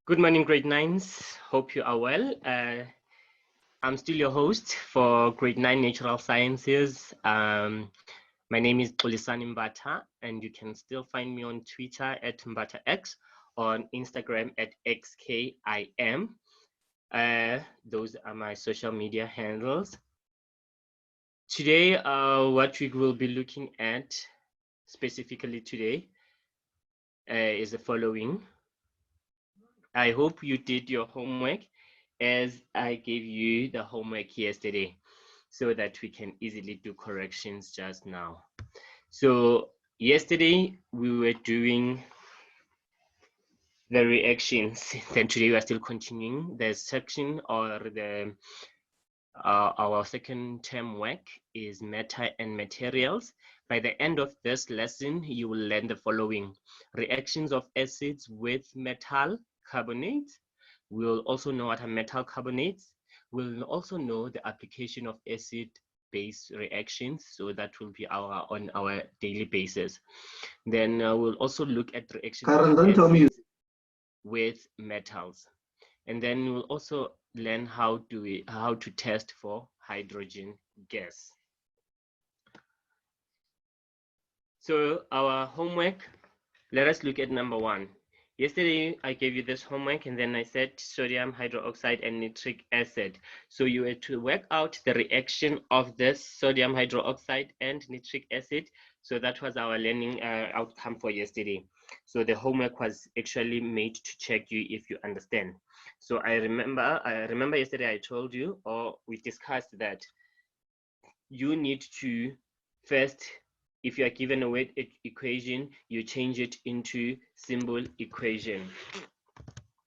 Good morning, grade nines. Hope you are well. I'm still your host for grade 9 natural sciences. My name is Xulisani Mbata, and you can still find me on Twitter at MbataX, on Instagram at XKIM. Those are my social media handles. Today, what we will be looking at specifically today is the following. I hope you did your homework as I gave you the homework yesterday so that we can easily do corrections just now. So yesterday we were doing the reactions, then today we are still continuing the section or the our second term work is matter and materials. By the end of this lesson, you will learn the following: reactions of acids with metal carbonates. We'll also know what are metal carbonates. We'll also know the application of acid-base reactions, so that will be on our daily basis. Then we'll also look at reactions of acids with metals, and then we'll also learn how to test for hydrogen gas. So our homework, let us look at number 1. Yesterday I gave you this homework and then I said sodium hydroxide and nitric acid. So you were to work out the reaction of this sodium hydroxide and nitric acid. So that was our learning outcome for yesterday. So the homework was actually made to check you if you understand. So I remember yesterday I told you, or we discussed, that you need to first, if you are given a word equation, you change it into symbol equation.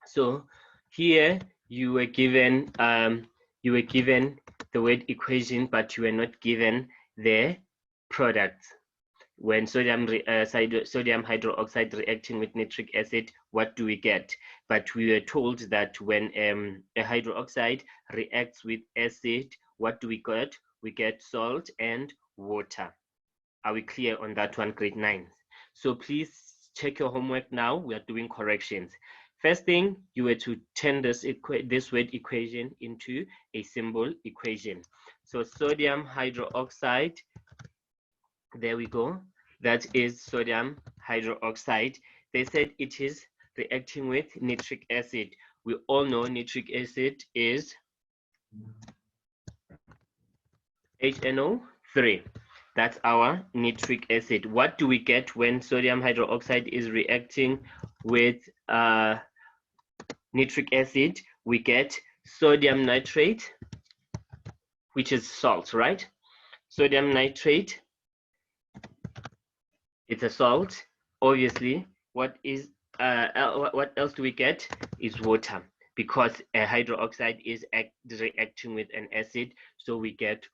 So here you were given the word equation, but you were not given the product. When sodium hydroxide reacting with nitric acid, what do we get? But we were told that when a hydroxide reacts with acid, what do we get? We get salt and water. Are we clear on that one, grade 9? So please check your homework now. We are doing corrections. First thing, you were to turn this word equation into a symbol equation. So sodium hydroxide, there we go. That is sodium hydroxide. They said it is reacting with nitric acid. We all know nitric acid is HNO3. That's our nitric acid. What do we get when sodium hydroxide is reacting with nitric acid? We get sodium nitrate, which is salt, right? Sodium nitrate, it's a salt. Obviously, what else do we get is water, because a hydroxide is reacting with an acid, so we get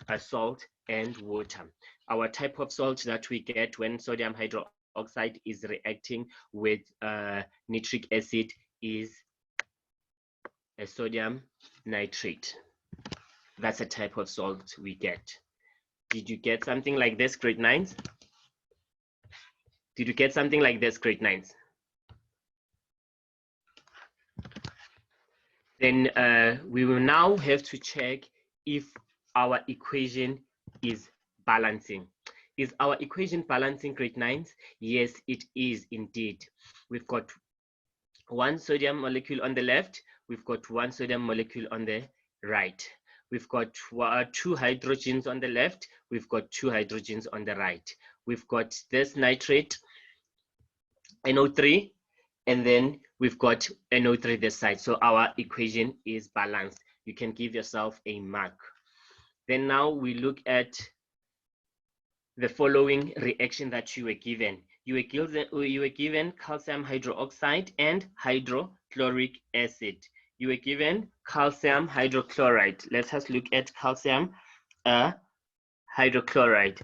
a salt and water. Our type of salt that we get when sodium hydroxide is reacting with nitric acid is a sodium nitrate. That's a type of salt we get. Did you get something like this, grade 9s? Did you get something like this, grade 9s? Then we will now have to check if our equation is balancing. Is our equation balancing, grade 9s? Yes, it is indeed. We've got one sodium molecule on the left. We've got one sodium molecule on the right. We've got 2 hydrogens on the left. We've got 2 hydrogens on the right. We've got this nitrate, NO3, and then we've got NO3 this side. So our equation is balanced. You can give yourself a mark. Then now we look at the following reaction that you were given. You were given calcium hydroxide and hydrochloric acid. You were given calcium hydrochloride. Let us look at calcium hydrochloride.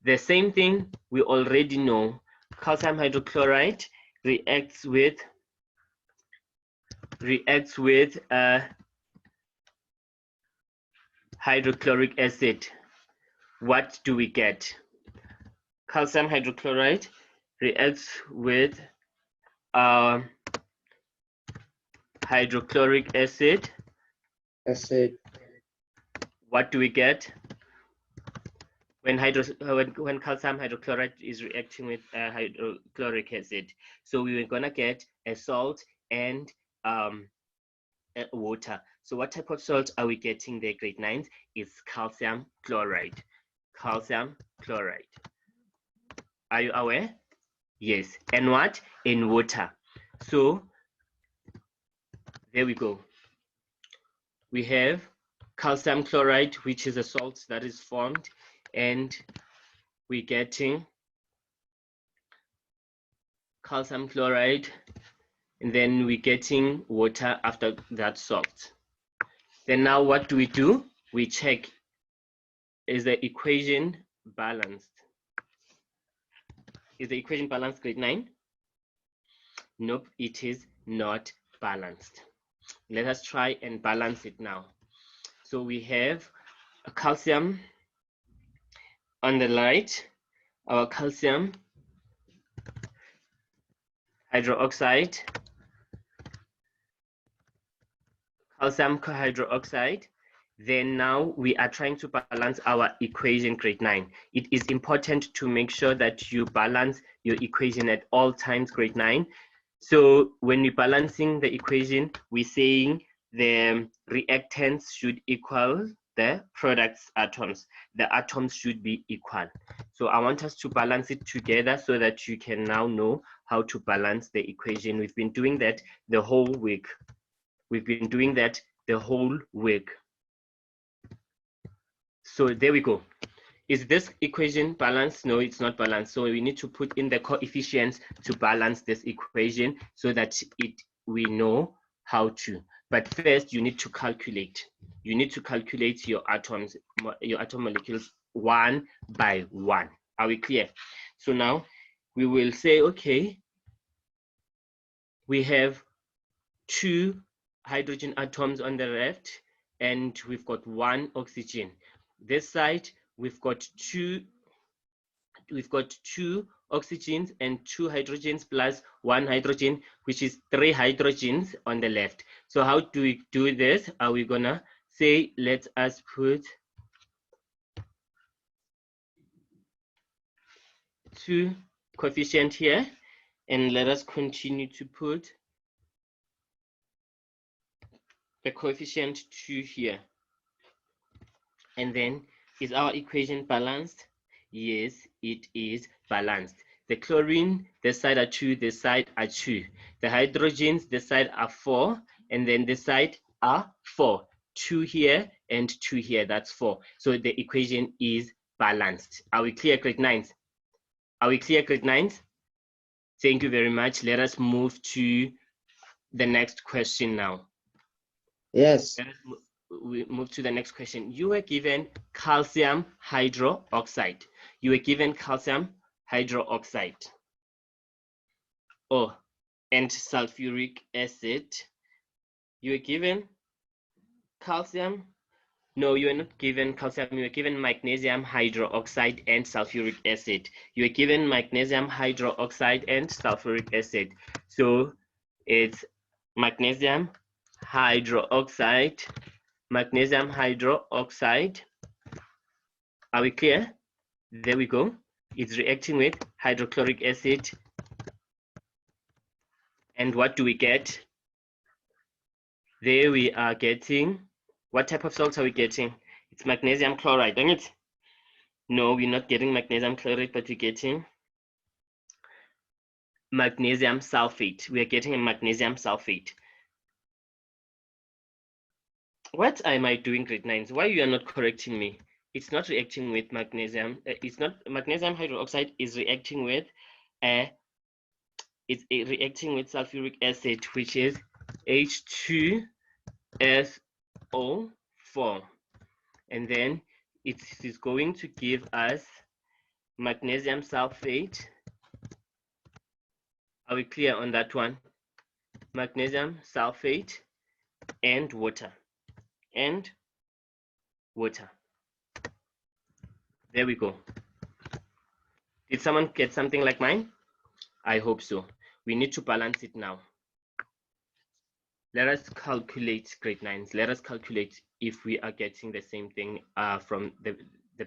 The same thing we already know. Calcium hydrochloride reacts with hydrochloric acid. What do we get? Calcium hydrochloride reacts with hydrochloric acid. What do we get when calcium hydrochloride is reacting with hydrochloric acid? So we're gonna get a salt and water. So what type of salt are we getting there, grade 9s? It's calcium chloride. Calcium chloride. Are you aware? Yes. And what? In water. So there we go. We have calcium chloride, which is a salt that is formed, and we're getting calcium chloride, and then we're getting water after that salt. Then now what do? We check, is the equation balanced? Is the equation balanced, grade 9? Nope, it is not balanced. Let us try and balance it now. So we have a calcium on the right, our calcium hydroxide, calcium hydroxide. Then now we are trying to balance our equation, grade 9. It is important to make sure that you balance your equation at all times, grade 9. So when we're balancing the equation, we're saying the reactants should equal the product's atoms. The atoms should be equal. So I want us to balance it together so that you can now know how to balance the equation. We've been doing that the whole week. So there we go. Is this equation balanced? No, it's not balanced. So we need to put in the coefficients to balance this equation so that we know how to. But first, you need to calculate. You need to calculate your atoms, your atom molecules one by one. Are we clear? So now we will say, okay, we have 2 hydrogen atoms on the left, and we've got 1 oxygen. This side, we've got two oxygens and 2 hydrogens plus 1 hydrogen, which is 3 hydrogens on the left. So how do we do this? Are we gonna say, let us put 2 coefficient here, and let us continue to put the coefficient 2 here. And then, is our equation balanced? Yes, it is balanced. The chlorine, this side are 2, this side are 2. The hydrogens, this side are 4, and then this side are 4. 2 here and 2 here, that's 4. So the equation is balanced. Are we clear, grade 9s? Are we clear, grade 9s? Thank you very much. Let us move to the next question now. Yes. We move to the next question. You were given calcium hydroxide. You were given calcium hydroxide. Oh, and sulfuric acid. You were given calcium. No, you were not given calcium. You were given magnesium hydroxide and sulfuric acid. You were given magnesium hydroxide and sulfuric acid. So it's magnesium hydroxide. Magnesium hydroxide. Are we clear? There we go. It's reacting with hydrochloric acid. And what do we get? There we are getting, what type of salt are we getting? It's magnesium chloride, isn't it? No, we're not getting magnesium chloride, but we're getting magnesium sulfate. We are getting a magnesium sulfate. What am I doing, grade 9s? Why you are not correcting me? It's not reacting with magnesium. It's not, magnesium hydroxide is reacting with reacting with sulfuric acid, which is H2SO4, and then it is going to give us magnesium sulfate. Are we clear on that one? Magnesium sulfate and water. And water. There we go. Did someone get something like mine? I hope so. We need to balance it now. Let us calculate grade 9s. Let us calculate if we are getting the same thing from the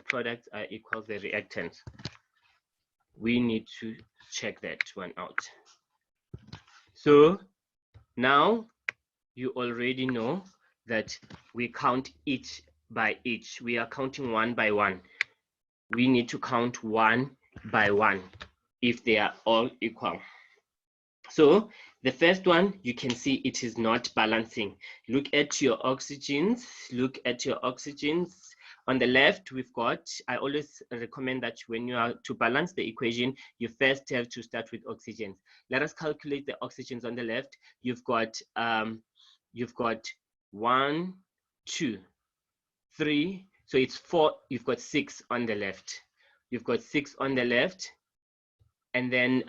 product equals the reactants. We need to check that one out. So now you already know that we count each by each. We are counting one by one. We need to count one by one if they are all equal. So the first one, you can see it is not balancing. Look at your oxygens. Look at your oxygens. On the left, we've got, I always recommend that when you are to balance the equation, you first have to start with oxygens. Let us calculate the oxygens on the left. You've got 1, 2, 3. So it's 4. You've got 6 on the left. You've got 6 on the left. And then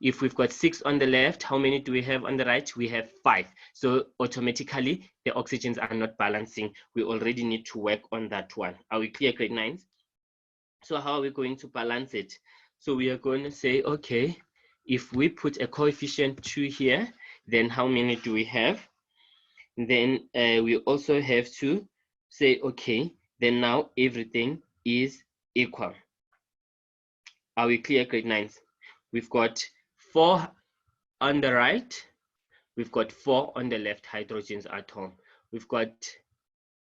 if we've got 6 on the left, how many do we have on the right? We have 5. So automatically, the oxygens are not balancing. We already need to work on that one. Are we clear, grade 9s? So how are we going to balance it? So we are going to say, okay, if we put a coefficient 2 here, then how many do we have? Then we also have to say, okay, then now everything is equal. Are we clear, grade 9s? We've got 4 on the right. We've got 4 on the left hydrogen atom. We've got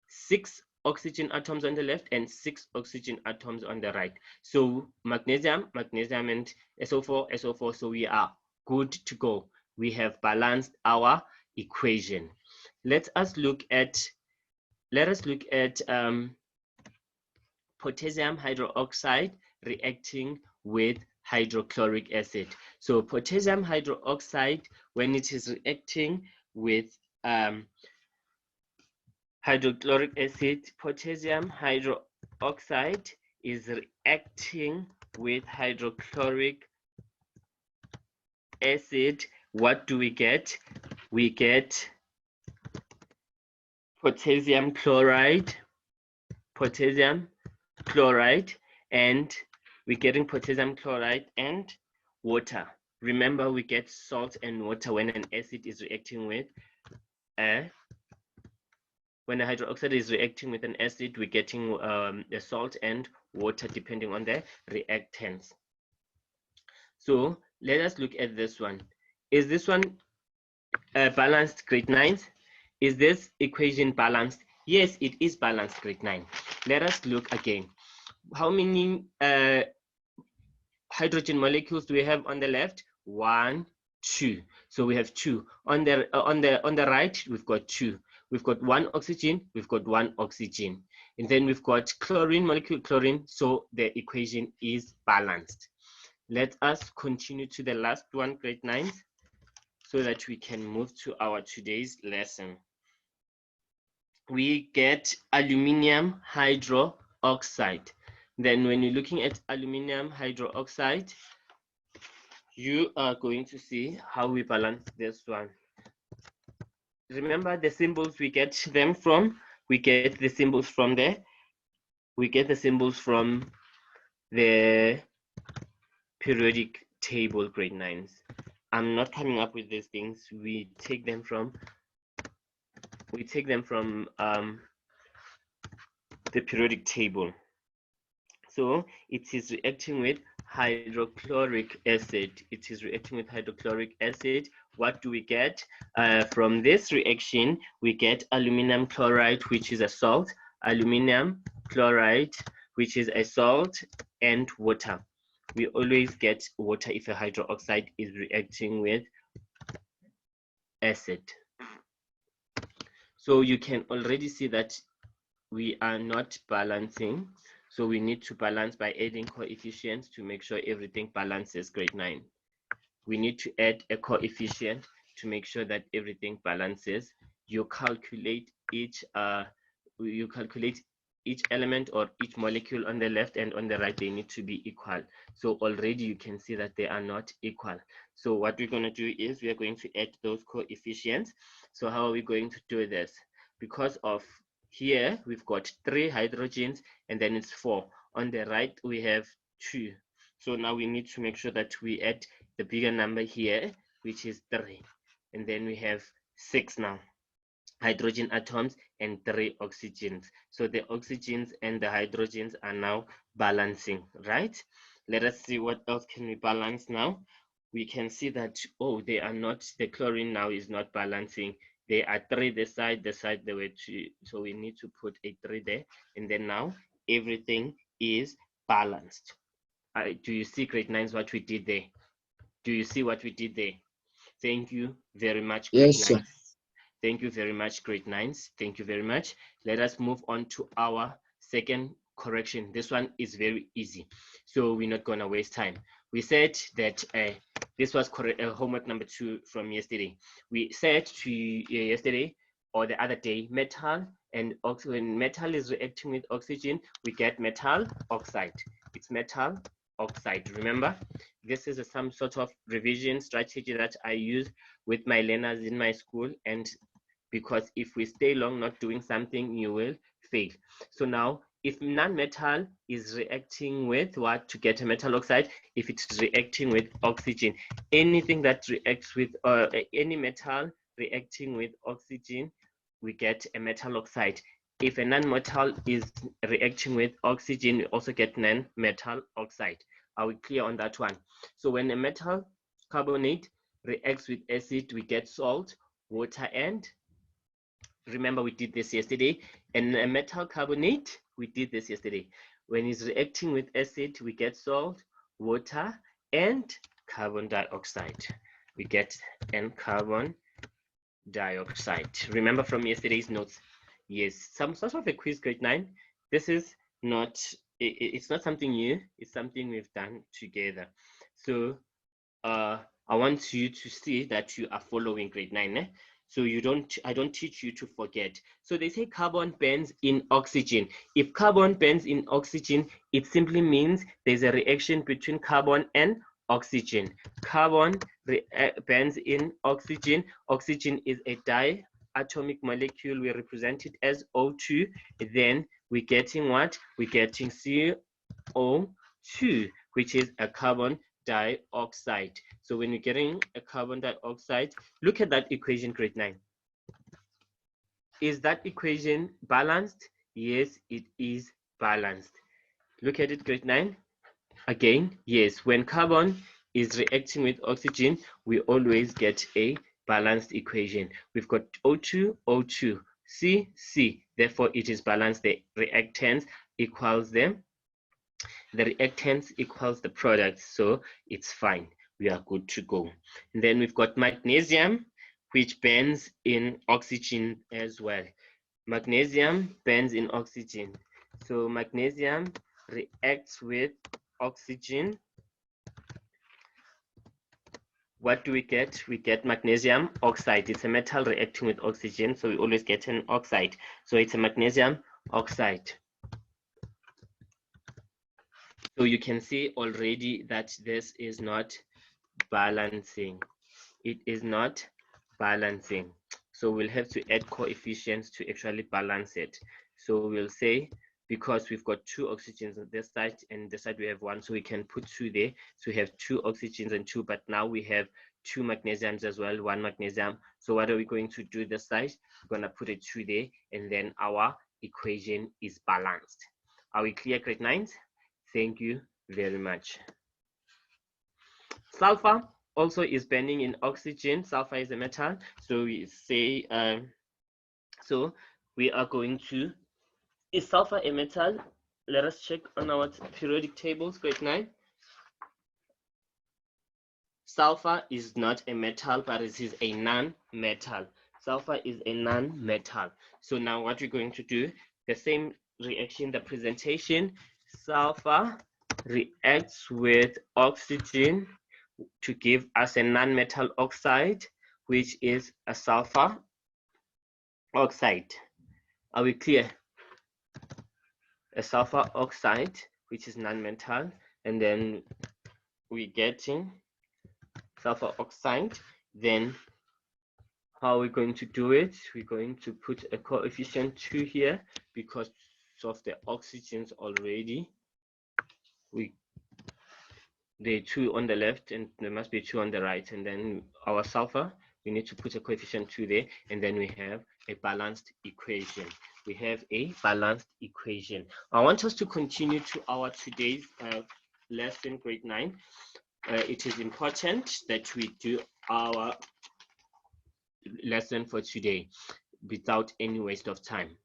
6 oxygen atoms on the left and 6 oxygen atoms on the right. So magnesium, and SO4, SO4. So we are good to go. We have balanced our equation. Let us look at potassium hydroxide reacting with hydrochloric acid. So potassium hydroxide, when it is reacting with hydrochloric acid, potassium hydroxide is reacting with hydrochloric acid. What do we get? We get potassium chloride, and we're getting potassium chloride and water. Remember, we get salt and water when an acid is reacting with when a hydroxide is reacting with an acid, we're getting the salt and water depending on the reactants. So let us look at this one. Is this one balanced, grade 9s? Is this equation balanced? Yes, it is balanced, grade 9. Let us look again. How many hydrogen molecules do we have on the left? 1, 2. So we have 2. On the right, we've got 2. We've got 1 oxygen, we've got 1 oxygen. And then we've got chlorine molecule, chlorine, so the equation is balanced. Let us continue to the last one, grade 9, so that we can move to our today's lesson. We get aluminium hydroxide. Then when you're looking at aluminium hydroxide, you are going to see how we balance this one. Remember the symbols we get them from? We get the symbols from the periodic table, grade 9s. I'm not coming up with these things. We take them from the periodic table. So it is reacting with hydrochloric acid. It is reacting with hydrochloric acid. What do we get? From this reaction, we get aluminum chloride, which is a salt, aluminum chloride, which is a salt, and water. We always get water if a hydroxide is reacting with acid. So you can already see that we are not balancing. So we need to balance by adding coefficients to make sure everything balances, grade 9. We need to add a coefficient to make sure that everything balances. You calculate each element or each molecule on the left and on the right. They need to be equal. So already you can see that they are not equal. So what we're going to do is we are going to add those coefficients. So how are we going to do this? Because of here we've got 3 hydrogens and then it's 4. On the right we have 2. So now we need to make sure that we add the bigger number here, which is 3. And then we have 6 now hydrogen atoms and 3 oxygens. So the oxygens and the hydrogens are now balancing, right? Let us see what else can we balance now. We can see that, oh, they are not, the chlorine now is not balancing. There are 3 this side, there were 2. So we need to put a 3 there. And then now everything is balanced. Do you see, grade 9s, what we did there? Do you see what we did there? Thank you very much, grade Yes, 9. sir. Thank you very much, grade 9s. Thank you very much. Let us move on to our second correction. This one is very easy, so we're not going to waste time. We said that this was homework number 2 from yesterday. We said to yesterday or the other day, metal and when metal is reacting with oxygen, we get metal oxide. It's metal oxide. Remember, this is some sort of revision strategy that I use with my learners in my school, and because if we stay long not doing something, you will fail. So now, if non-metal is reacting with what to get a metal oxide, if it's reacting with oxygen, anything that reacts with any metal reacting with oxygen, we get a metal oxide. If a non-metal is reacting with oxygen, we also get non-metal oxide. Are we clear on that one? So when a metal carbonate reacts with acid, we get salt, water, and remember we did this yesterday. And a metal carbonate, we did this yesterday. When it's reacting with acid, we get salt, water, and carbon dioxide. We get carbon dioxide. Remember from yesterday's notes? Yes, some sort of a quiz, grade 9. This is not, it's not something new. It's something we've done together. So I want you to see that you are following, grade 9. So I don't teach you to forget. So they say carbon burns in oxygen. If carbon burns in oxygen, it simply means there's a reaction between carbon and oxygen. Carbon burns in oxygen. Oxygen is a diatomic molecule. We represent it as O2. Then we're getting what? We're getting CO2, which is a carbon dioxide. So when you're getting a carbon dioxide, look at that equation, grade 9. Is that equation balanced? Yes, it is balanced. Look at it, grade 9. Again, yes, when carbon is reacting with oxygen, we always get a balanced equation. We've got O2, O2, C, C. Therefore, it is balanced. The reactants equals them. The reactants equals the product, so it's fine. We are good to go. And then we've got magnesium, which burns in oxygen as well. Magnesium burns in oxygen. So magnesium reacts with oxygen. What do we get? We get magnesium oxide. It's a metal reacting with oxygen, so we always get an oxide. So it's a magnesium oxide. So you can see already that this is not balancing. It is not balancing. So we'll have to add coefficients to actually balance it. So we'll say, because we've got 2 oxygens on this side and this side we have 1, so we can put 2 there. So we have 2 oxygens and 2, but now we have 2 magnesiums as well, 1 magnesium. So what are we going to do this side? We're going to put a 2 there, and then our equation is balanced. Are we clear, grade 9s? Thank you very much. Sulfur also is burning in oxygen. Sulfur is a metal. So we say, so we are going to, is sulfur a metal? Let us check on our periodic tables, grade 9. Sulfur is not a metal, but it is a non-metal. Sulfur is a non-metal. So now what we're going to do, the same reaction, the presentation, sulfur reacts with oxygen to give us a non-metal oxide, which is a sulfur oxide. Are we clear? A sulfur oxide, which is non-metal, and then we're getting sulfur oxide. Then how are we going to do it? We're going to put a coefficient 2 here because of the oxygens already. There are 2 on the left and there must be 2 on the right, and then our sulfur We need to put a coefficient 2 there, and then we have a balanced equation. We have a balanced equation. I want us to continue to our today's lesson, grade 9. It is important that we do our lesson for today without any waste of time.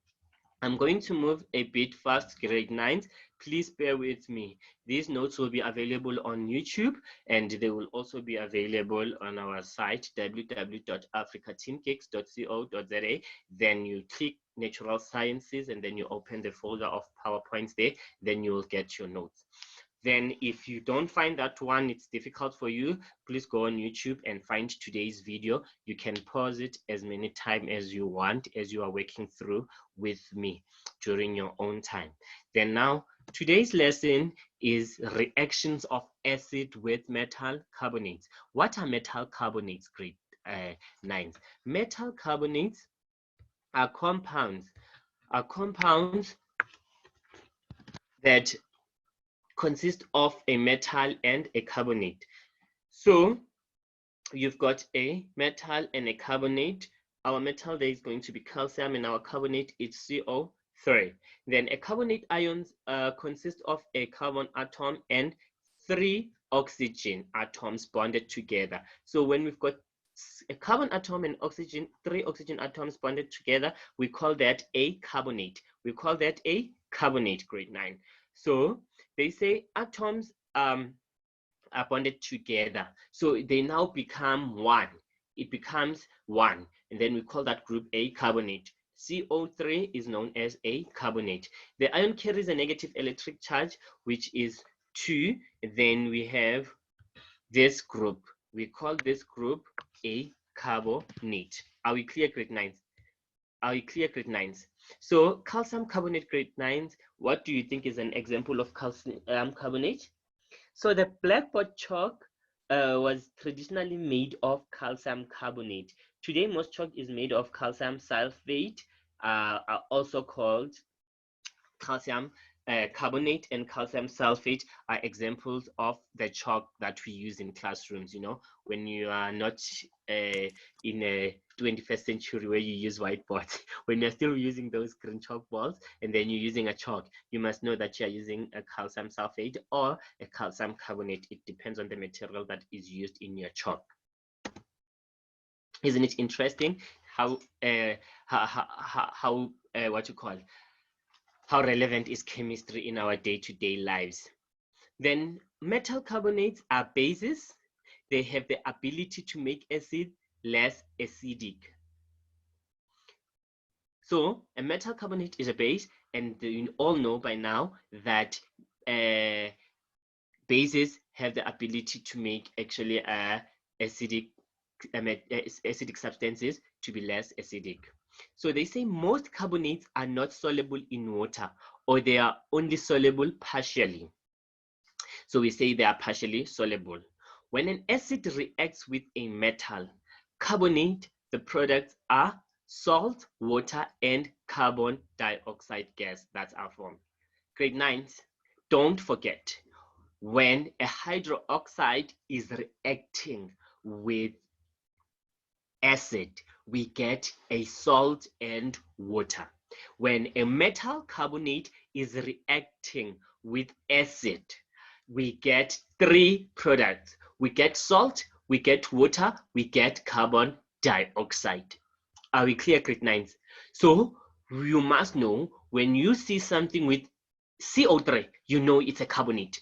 I'm going to move a bit fast, grade 9s. Please bear with me. These notes will be available on YouTube, and they will also be available on our site, www.africateamcakes.co.za. Then you click Natural Sciences, and then you open the folder of PowerPoints there. Then you will get your notes. Then if you don't find that one, it's difficult for you, please go on YouTube and find today's video. You can pause it as many times as you want as you are working through with me during your own time. Then now, today's lesson is reactions of acid with metal carbonates. What are metal carbonates, grade 9s? Metal carbonates are compounds that consist of a metal and a carbonate. So you've got a metal and a carbonate. Our metal there is going to be calcium, and our carbonate is CO3. Then a carbonate ions consist of a carbon atom and 3 oxygen atoms bonded together. So when we've got a carbon atom and oxygen, 3 oxygen atoms bonded together, we call that a carbonate. We call that a carbonate, grade 9. So they say atoms are bonded together, so they now become one. It becomes one, and then we call that group a carbonate. CO3 is known as a carbonate. The ion carries a negative electric charge, which is 2. Then we have this group. We call this group a carbonate. Are we clear, grade 9s? Are we clear, grade 9s? So calcium carbonate, grade 9s, what do you think is an example of calcium carbonate? So the blackboard chalk was traditionally made of calcium carbonate. Today, most chalk is made of calcium sulfate, also called calcium carbonate, and calcium sulfate are examples of the chalk that we use in classrooms. You know, when you are not in a 21st century where you use whiteboards, when you're still using those green chalk balls and then you're using a chalk, you must know that you're using a calcium sulfate or a calcium carbonate. It depends on the material that is used in your chalk. Isn't it interesting how what you call, how relevant is chemistry in our day-to-day lives? Then metal carbonates are bases. They have the ability to make acid less acidic. So a metal carbonate is a base, and you all know by now that bases have the ability to make actually acidic substances to be less acidic. So they say most carbonates are not soluble in water, or they are only soluble partially. So we say they are partially soluble. When an acid reacts with a metal carbonate, the products are salt, water, and carbon dioxide gas. That's our form. Grade 9s, don't forget, when a hydroxide is reacting with acid, we get a salt and water. When a metal carbonate is reacting with acid, we get 3 products. We get salt, we get water, we get carbon dioxide. Are we clear, grade 9s? So you must know, when you see something with CO3, you know it's a carbonate.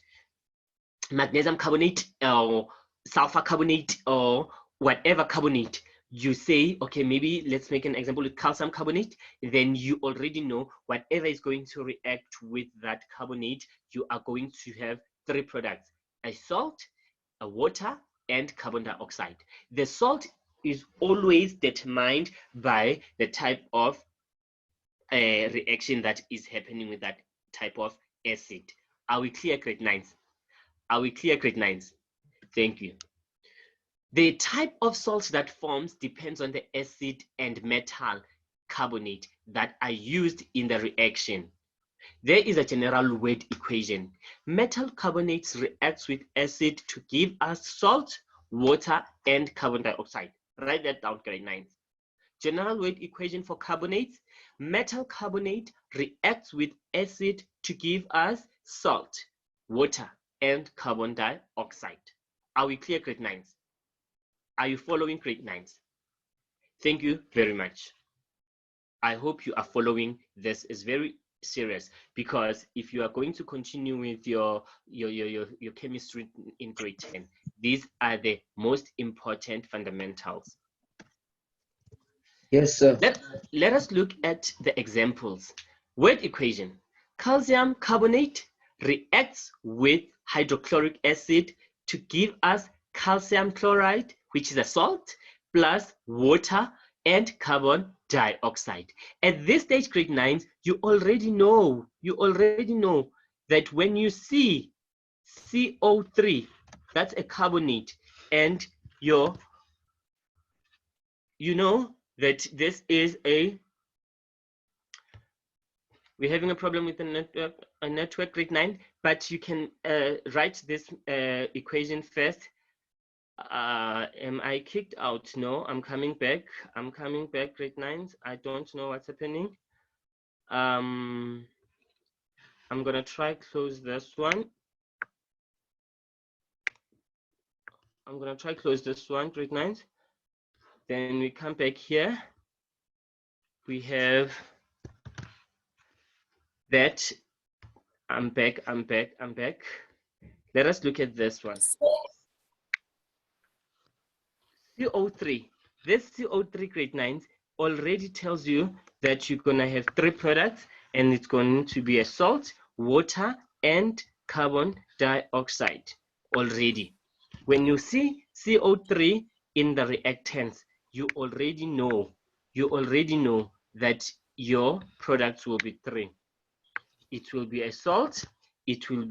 Magnesium carbonate or sulfur carbonate or whatever carbonate, you say, okay, maybe let's make an example with calcium carbonate. Then you already know whatever is going to react with that carbonate, you are going to have 3 products: a salt, a water, and carbon dioxide. The salt is always determined by the type of reaction that is happening with that type of acid. Are we clear, grade 9s? Are we clear, grade 9s? Thank you. The type of salt that forms depends on the acid and metal carbonate that are used in the reaction. There is a general weight equation. Metal carbonates react with acid to give us salt, water, and carbon dioxide. Write that down, grade 9. General weight equation for carbonates. Metal carbonate reacts with acid to give us salt, water, and carbon dioxide. Are we clear, grade 9s? Are you following, grade 9s? Thank you very much. I hope you are following. This is very serious, because if you are going to continue with your chemistry in grade 10, these are the most important fundamentals. Yes, sir. Let us look at the examples. Weight equation. Calcium carbonate reacts with hydrochloric acid to give us calcium chloride, which is a salt, plus water and carbon dioxide. At this stage, grade 9, you already know that when you see CO3, that's a carbonate, and you know that this is we're having a problem with the network, grade 9, but you can write this equation first. Am I kicked out? No, I'm coming back. Grade 9s. I don't know what's happening. I'm gonna try close this one. Grade 9s. Then we come back here. We have that. I'm back. Let us look at this one. CO3. This CO3, grade 9, already tells you that you're gonna have 3 products, and it's going to be a salt, water, and carbon dioxide already. When you see CO3 in the reactants, you already know that your products will be 3. It will be a salt, it will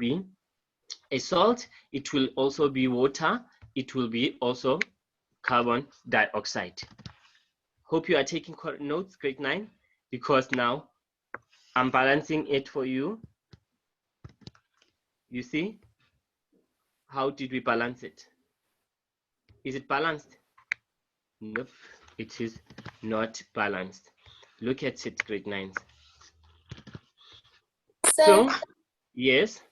also be water, it will be also carbon dioxide. Hope you are taking notes, grade 9, because now I'm balancing it for you. You see? How did we balance it? Is it balanced? Nope, it is not balanced. Look at it, grade 9. So, yes?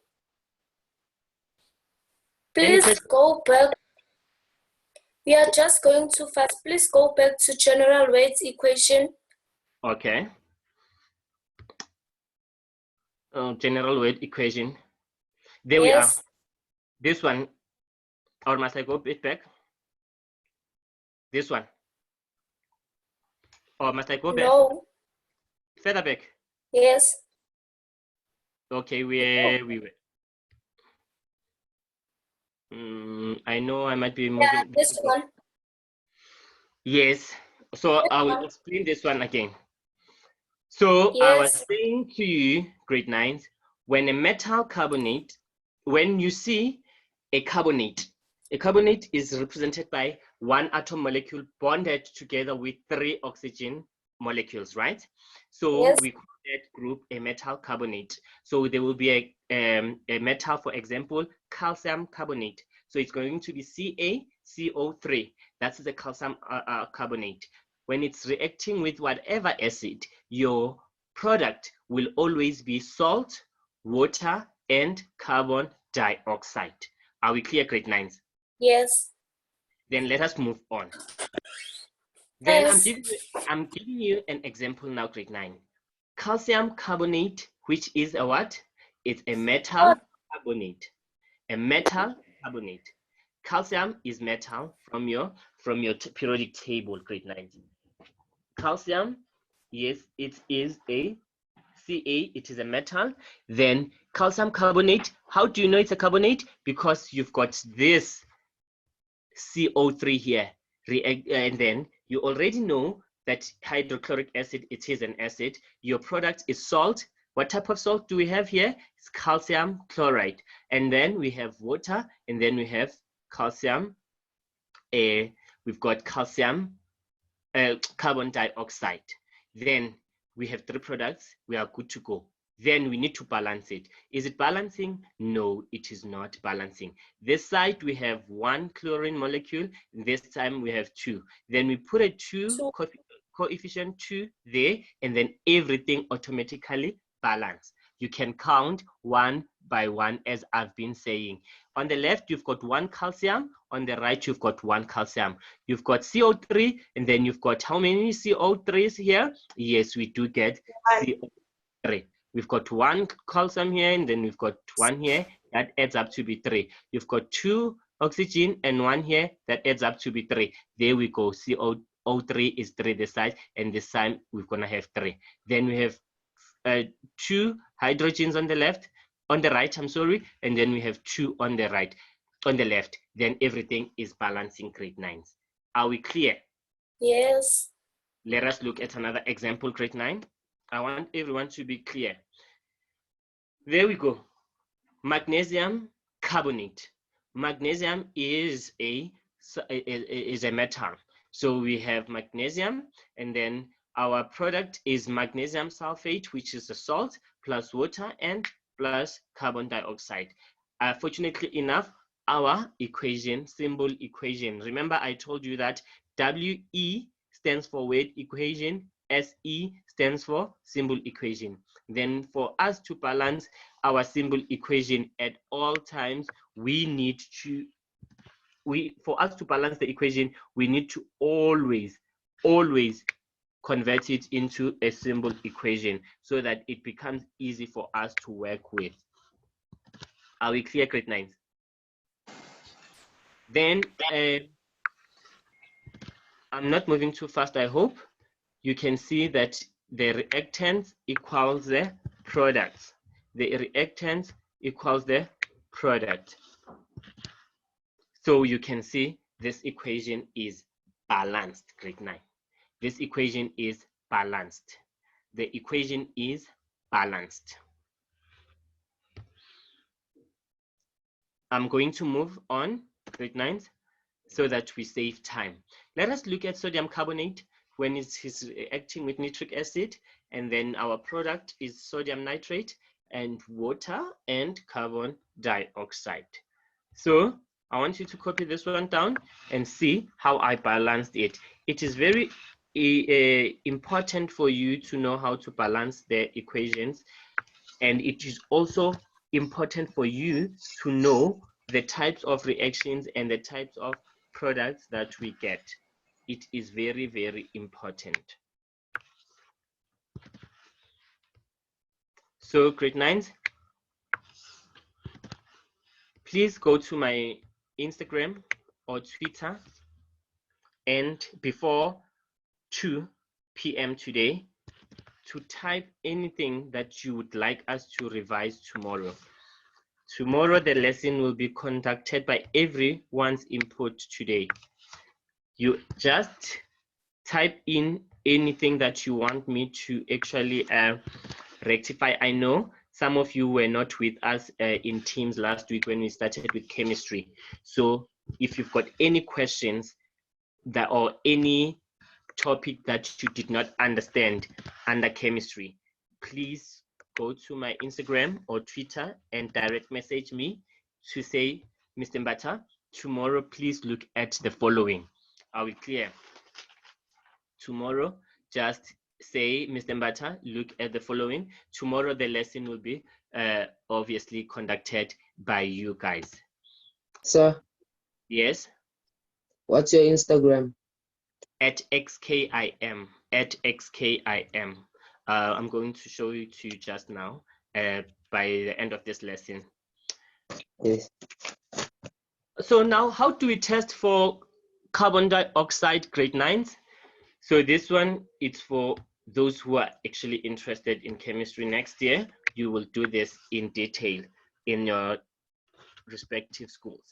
Please go back. We are just going too fast. Please go back to general weight equation. Okay. General weight equation. There we are. This one. Or must I go a bit back? This one. Or must I go back? No. Further back? Yes. Okay, where we were. I know I might be moving. Yeah, this one. Yes. So I will explain this one again. So yes. I was saying to you, grade 9s, when a metal carbonate, when you see a carbonate is represented by 1 atom molecule bonded together with 3 oxygen molecules, right? So yes. We call that group a metal carbonate. So there will be a metal, for example, calcium carbonate. So it's going to be CaCO3. That's the calcium carbonate. When it's reacting with whatever acid, your product will always be salt, water, and carbon dioxide. Are we clear, grade 9s? Yes. Then let us move on. Then yes. I'm giving you an example now, grade 9. Calcium carbonate, which is a what? It's a metal carbonate. A metal carbonate. Calcium is metal from your periodic table, grade 9. Calcium, yes, it is a Ca, it is a metal. Then calcium carbonate, how do you know it's a carbonate? Because you've got this CO3 here, and then you already know that hydrochloric acid, it is an acid. Your product is salt. What type of salt do we have here? It's calcium chloride. And then we have water, and then we have calcium. We've got calcium, carbon dioxide. Then we have 3 products. We are good to go. then we need to balance it. Is it balancing? No, it is not balancing. This side we have 1 chlorine molecule, this time we have 2. Then we put a 2 coefficient 2 there, and then everything automatically balance. You can count 1 by 1 as I've been saying. On the left, you've got 1 calcium. On the right, you've got 1 calcium. You've got CO3, and then you've got how many CO3s here? Yes, we do get CO3. We've got 1 calcium here, and then we've got 1 here. That adds up to be 3. You've got 2 oxygen and 1 here. That adds up to be 3. There we go. CO3 is 3 this side, and this time we're going to have 3. Then we have 2 hydrogens on the left, on the right, I'm sorry, and then we have 2 on the right, on the left. Then everything is balancing, grade 9s. Are we clear? Yes. Let us look at another example, grade 9. I want everyone to be clear. There we go. Magnesium carbonate. Magnesium is a metal. So we have magnesium, and then our product is magnesium sulfate, which is a salt, plus water and plus carbon dioxide. Fortunately enough, our equation, symbol equation, remember I told you that WE stands for weight equation, SE stands for symbol equation. Then for us to balance our symbol equation at all times, for us to balance the equation, we need to always convert it into a symbol equation so that it becomes easy for us to work with. Are we clear, grade 9? Then I'm not moving too fast, I hope. You can see that the reactants equals the products. The reactants equals the product. So you can see this equation is balanced, grade 9. This equation is balanced. The equation is balanced. I'm going to move on, grade 9s, so that we save time. Let us look at sodium carbonate when it's reacting with nitric acid, and then our product is sodium nitrate and water and carbon dioxide. So I want you to copy this one down and see how I balanced it. It is very important for you to know how to balance the equations, and it is also important for you to know the types of reactions and the types of products that we get. It is very, very important. So grade 9s, please go to my Instagram or Twitter, and before 2 p.m. today, to type anything that you would like us to revise tomorrow. Tomorrow, the lesson will be conducted by everyone's input today. You just type in anything that you want me to actually rectify. I know some of you were not with us in Teams last week when we started with chemistry. So if you've got any questions or any topic that you did not understand under chemistry, please go to my Instagram or Twitter and direct message me to say, Mr. Mbata, tomorrow please look at the following. Are we clear? Tomorrow, just say, Mr. Mbata, look at the following. Tomorrow the lesson will be obviously conducted by you guys. Sir? Yes? What's your Instagram? At XKIM, at XKIM. I'm going to show you to just now by the end of this lesson. Yes. So now, how do we test for carbon dioxide, grade 9s? So this one, it's for those who are actually interested in chemistry next year. You will do this in detail in your respective schools.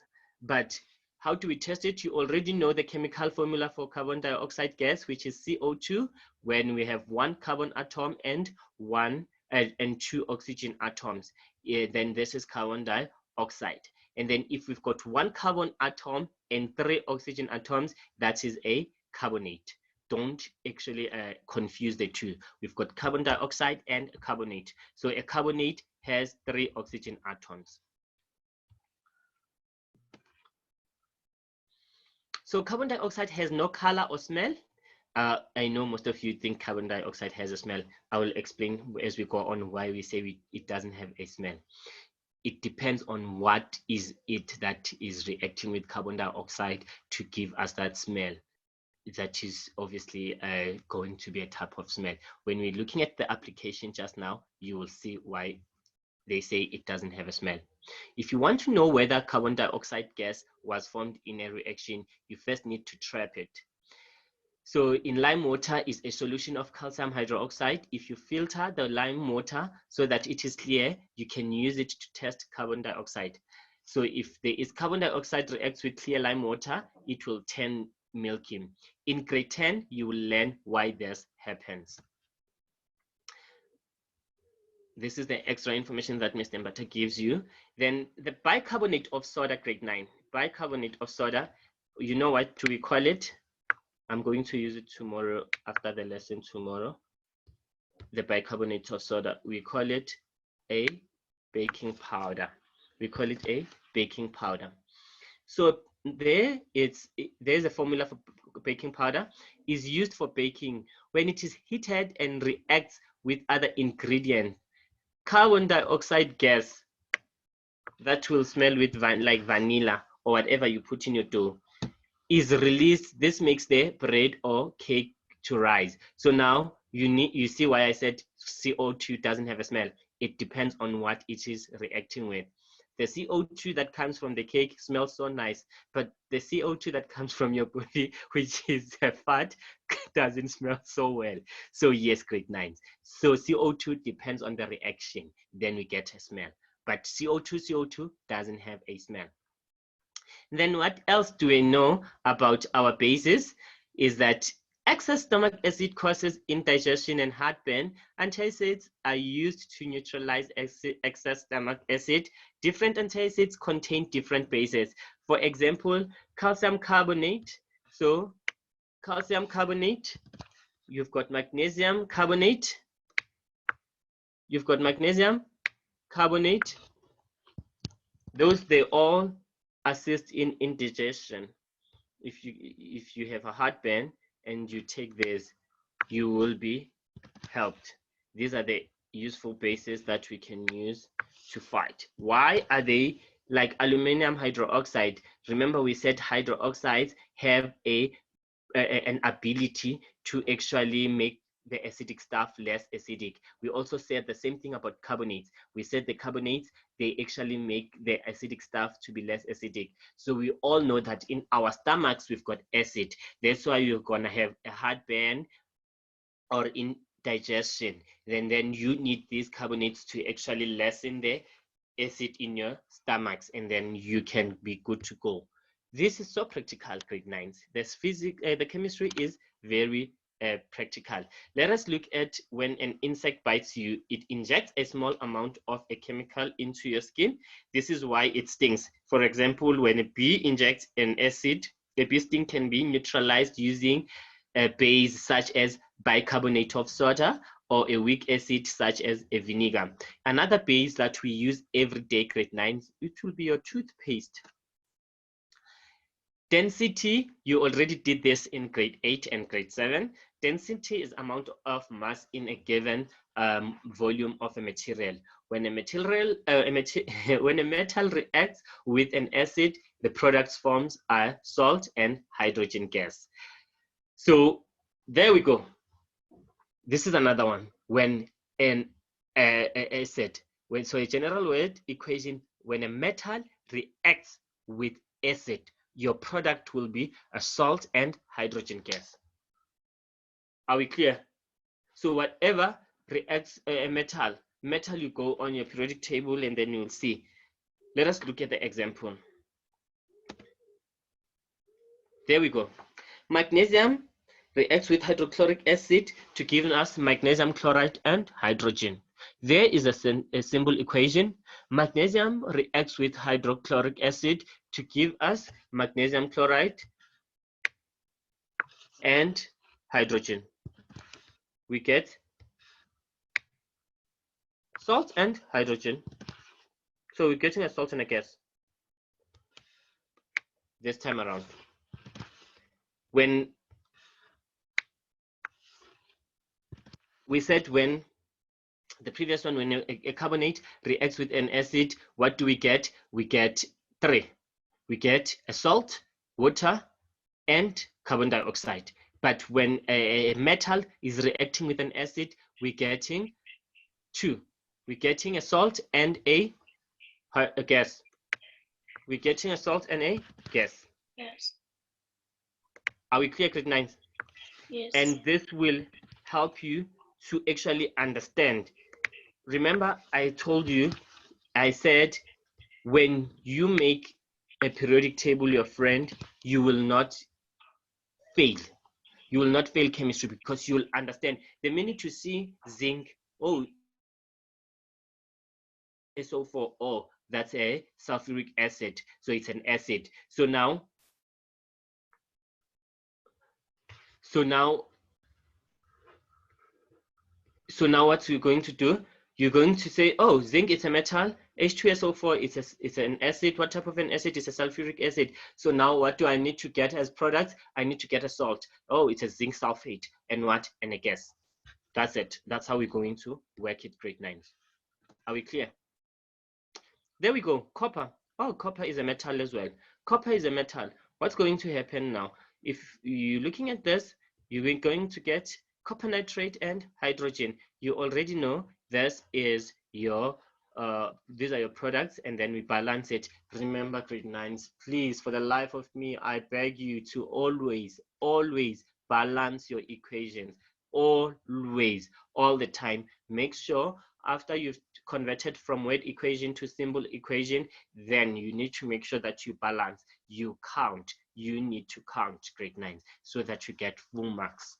But how do we test it? You already know the chemical formula for carbon dioxide gas, which is CO2, when we have 1 carbon atom and 2 oxygen atoms. Then this is carbon dioxide. And then if we've got 1 carbon atom and 3 oxygen atoms, that is a carbonate. don't actually confuse the two. We've got carbon dioxide and a carbonate. So a carbonate has 3 oxygen atoms. So carbon dioxide has no color or smell. I know most of you think carbon dioxide has a smell. I will explain as we go on why we say it doesn't have a smell. It depends on what is it that is reacting with carbon dioxide to give us that smell. That is obviously going to be a type of smell. When we're looking at the application just now, you will see why they say it doesn't have a smell. If you want to know whether carbon dioxide gas was formed in a reaction, you first need to trap it. So in lime water is a solution of calcium hydroxide. If you filter the lime water so that it is clear, you can use it to test carbon dioxide. So if there is carbon dioxide reacts with clear lime water, it will turn milky. In grade 10, you will learn why this happens. This is the extra information that Mr. Mbata gives you. Then the bicarbonate of soda, grade 9. Bicarbonate of soda, you know what do we call it? I'm going to use it tomorrow after the lesson tomorrow. The bicarbonate of soda, we call it a baking powder. We call it a baking powder. So there's a formula for baking powder. Is used for baking when it is heated and reacts with other ingredients. Carbon dioxide gas that will smell with like vanilla or whatever you put in your dough is released. This makes the bread or cake to rise. So now you see why I said CO2 doesn't have a smell. It depends on what it is reacting with. The CO2 that comes from the cake smells so nice, but the CO2 that comes from your body, which is fat, doesn't smell so well. So yes, grade 9. So CO2 depends on the reaction, then we get a smell. But CO2 doesn't have a smell. Then what else do we know about our bases is that excess stomach acid causes indigestion and heartburn. Antacids are used to neutralize excess stomach acid. Different antacids contain different bases. For example, calcium carbonate. So calcium carbonate, you've got magnesium carbonate. You've got magnesium carbonate. Those, they all assist in indigestion. If you have a heartburn and you take this, you will be helped. These are the useful bases that we can use to fight. Why are they like aluminum hydroxide? Remember we said hydroxides have an ability to actually make the acidic stuff less acidic. We also said the same thing about carbonates. We said the carbonates, they actually make the acidic stuff to be less acidic. So we all know that in our stomachs, we've got acid. That's why you're gonna have a heartburn or indigestion. Then you need these carbonates to actually lessen the acid in your stomachs, and then you can be good to go. This is so practical, grade 9s. The chemistry is very practical. Let us look at when an insect bites you. It injects a small amount of a chemical into your skin. This is why it stings. For example, when a bee injects an acid, the bee sting can be neutralized using a base such as bicarbonate of soda or a weak acid such as a vinegar. Another base that we use every day, grade 9, it will be your toothpaste. Density, you already did this in grade 8 and grade 7. Density is amount of mass in a given volume of a material. When a metal reacts with an acid, the products forms are salt and hydrogen gas. So there we go. This is another one. When an acid, so a general word equation, when a metal reacts with acid, your product will be a salt and hydrogen gas. Are we clear? So whatever reacts a metal, you go on your periodic table and then you'll see. Let us look at the example. There we go. Magnesium reacts with hydrochloric acid to give us magnesium chloride and hydrogen. There is a simple equation. Magnesium reacts with hydrochloric acid to give us magnesium chloride and hydrogen. We get salt and hydrogen. So we're getting a salt and a gas this time around. When we said when the previous one, when a carbonate reacts with an acid, what do we get? We get three. We get a salt, water, and carbon dioxide. But when a metal is reacting with an acid, we're getting two. We're getting a salt and a gas. We're getting a salt and a gas. Yes. Are we clear, grade 9? Yes. And this will help you to actually understand. Remember, I told you, I said, when you make a periodic table your friend, you will not fail. You will not fail chemistry because you will understand. The minute you see zinc, oh, SO4, oh, that's a sulfuric acid, so it's an acid. So now what you're going to do, you're going to say, oh, zinc is a metal, H2SO4 it's an acid. What type of an acid? Is a sulfuric acid. So now what do I need to get as products? I need to get a salt. Oh, it's a zinc sulfate and what? And a gas. That's it. That's how we're going to work it, grade 9. Are we clear? There we go. Copper. Oh, copper is a metal as well. Copper is a metal. What's going to happen now? If you're looking at this, you're going to get copper nitrate and hydrogen. You already know this is your these are your products, and then we balance it. Remember, grade 9s, please, for the life of me, I beg you to always balance your equations. Always, all the time. Make sure after you've converted from word equation to symbol equation, then you need to make sure that you balance, you count. You need to count, grade 9s, so that you get full marks.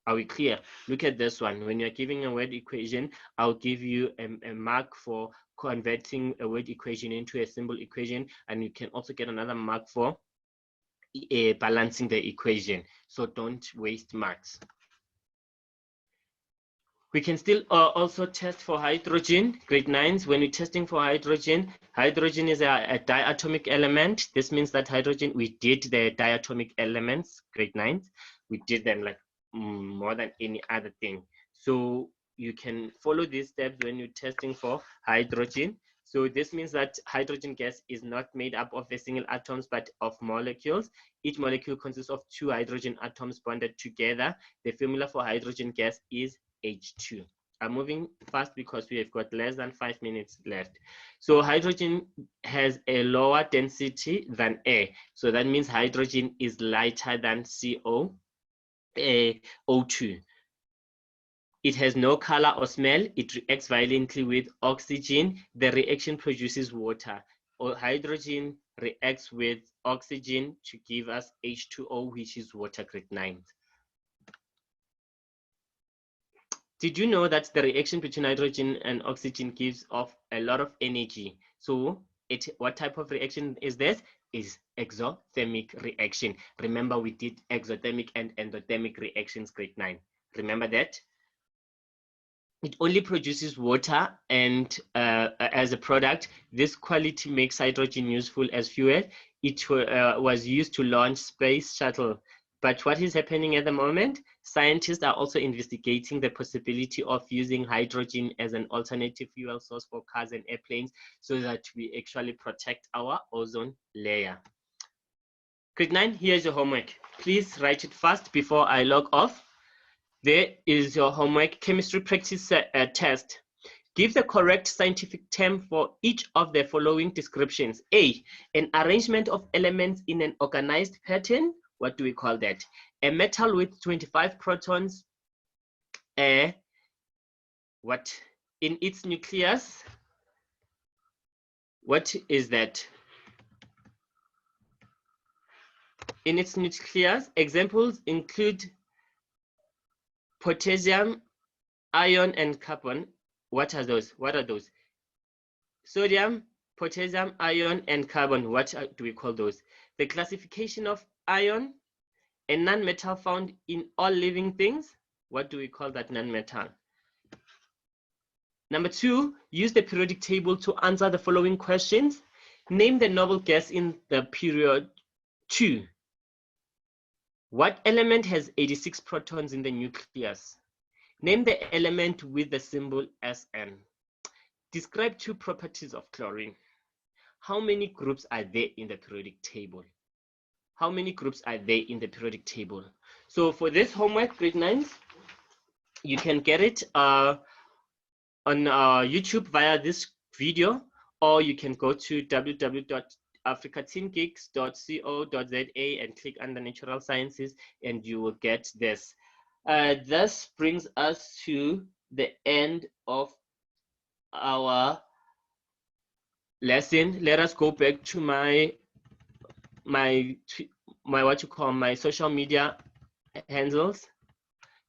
Are we clear? Look at this one. When you're giving a word equation, I'll give you a mark for converting a word equation into a symbol equation, and you can also get another mark for balancing the equation. So don't waste marks. We can still also test for hydrogen, grade 9s. When we're testing for hydrogen, hydrogen is a diatomic element. This means that hydrogen, we did the diatomic elements, grade 9s. We did them like more than any other thing. So you can follow these steps when you're testing for hydrogen. So this means that hydrogen gas is not made up of a single atoms, but of molecules. Each molecule consists of 2 hydrogen atoms bonded together. The formula for hydrogen gas is H2. I'm moving fast because we have got less than 5 minutes left. So hydrogen has a lower density than air. So that means hydrogen is lighter than O2. It has no color or smell. It reacts violently with oxygen. The reaction produces water. Or hydrogen reacts with oxygen to give us H2O, which is water, grade 9. Did you know that the reaction between hydrogen and oxygen gives off a lot of energy? So what type of reaction is this? Is exothermic reaction. Remember, we did exothermic and endothermic reactions, grade 9. Remember that? It only produces water, and as a product, this quality makes hydrogen useful as fuel. It was used to launch space shuttle. But what is happening at the moment? Scientists are also investigating the possibility of using hydrogen as an alternative fuel source for cars and airplanes, so that we actually protect our ozone layer. Grade 9, here's your homework. Please write it fast before I log off. There is your homework chemistry practice test. Give the correct scientific term for each of the following descriptions. A, an arrangement of elements in an organized pattern. What do we call that? A metal with 25 protons. What in its nucleus? What is that? In its nucleus, examples include potassium, iron, and carbon. What are those? Sodium, potassium, iron, and carbon. What do we call those? The classification of iron A non-metal found in all living things. What do we call that non-metal? Number 2, use the periodic table to answer the following questions. Name the noble gas in the period 2. What element has 86 protons in the nucleus? Name the element with the symbol Sn. Describe 2 properties of chlorine. How many groups are there in the periodic table? How many groups are there in the periodic table? So for this homework, grade 9s, you can get it on YouTube via this video, or you can go to www.africateengeeks.co.za and click under natural sciences, and you will get this. This brings us to the end of our lesson. Let us go back to my what you call my social media handles.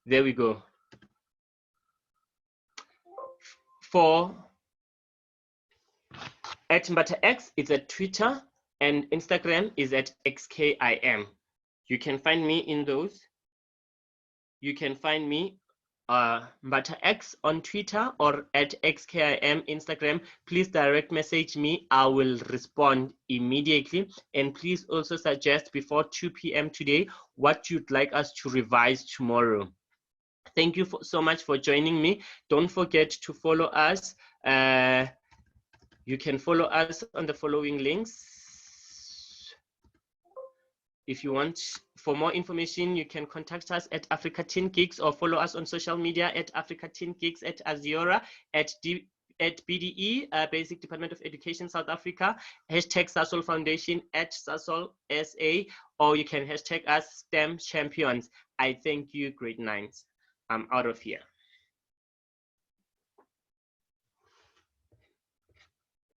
There we go. For at MbataX, it's at Twitter, and Instagram is at XKIM. You can find me in those. You can find me MbataX on Twitter or at XKIM Instagram. Please direct message me. I will respond immediately. And please also suggest before 2 p.m. today what you'd like us to revise tomorrow. Thank you so much for joining me. Don't forget to follow us. You can follow us on the following links. If you want, for more information, you can contact us at Africa Teen Geeks or follow us on social media at Africa Teen Geeks, at Aziora, at BDE, Basic Department of Education South Africa, hashtag Sasol Foundation at Sasol SA, or you can hashtag us STEM Champions. I thank you, grade 9s. I'm out of here.